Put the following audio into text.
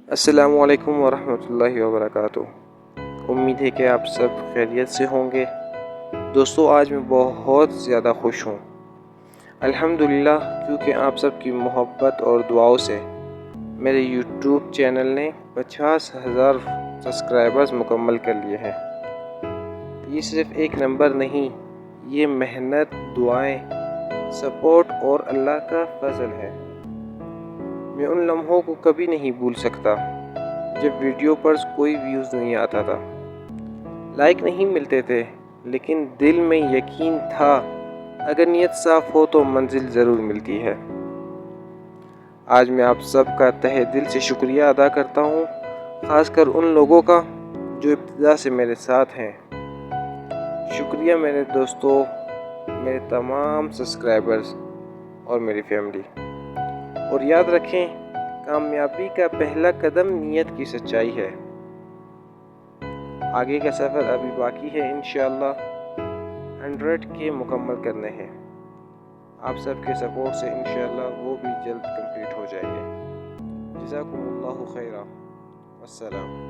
السلام علیکم ورحمۃ اللہ وبرکاتہ۔ امید ہے کہ آپ سب خیریت سے ہوں گے۔ دوستو، آج میں بہت زیادہ خوش ہوں الحمدللہ، کیونکہ آپ سب کی محبت اور دعاؤں سے میرے یوٹیوب چینل نے 50,000 سبسکرائبرز مکمل کر لیے ہیں۔ یہ صرف ایک نمبر نہیں، یہ محنت، دعائیں، سپورٹ اور اللہ کا فضل ہے۔ میں ان لمحوں کو کبھی نہیں بھول سکتا جب ویڈیو پر کوئی ویوز نہیں آتا تھا، لائک نہیں ملتے تھے، لیکن دل میں یقین تھا اگر نیت صاف ہو تو منزل ضرور ملتی ہے۔ آج میں آپ سب کا تہہ دل سے شکریہ ادا کرتا ہوں، خاص کر ان لوگوں کا جو ابتدا سے میرے ساتھ ہیں۔ شکریہ میرے دوستوں، میرے تمام سبسکرائبرز اور میری فیملی۔ اور یاد رکھیں، کامیابی کا پہلا قدم نیت کی سچائی ہے۔ آگے کا سفر ابھی باقی ہے، انشاءاللہ 100K مکمل کرنے ہیں۔ آپ سب کے سپورٹ سے انشاءاللہ وہ بھی جلد کمپلیٹ ہو جائیں گے۔ جزاکم اللہ خیرا، والسلام۔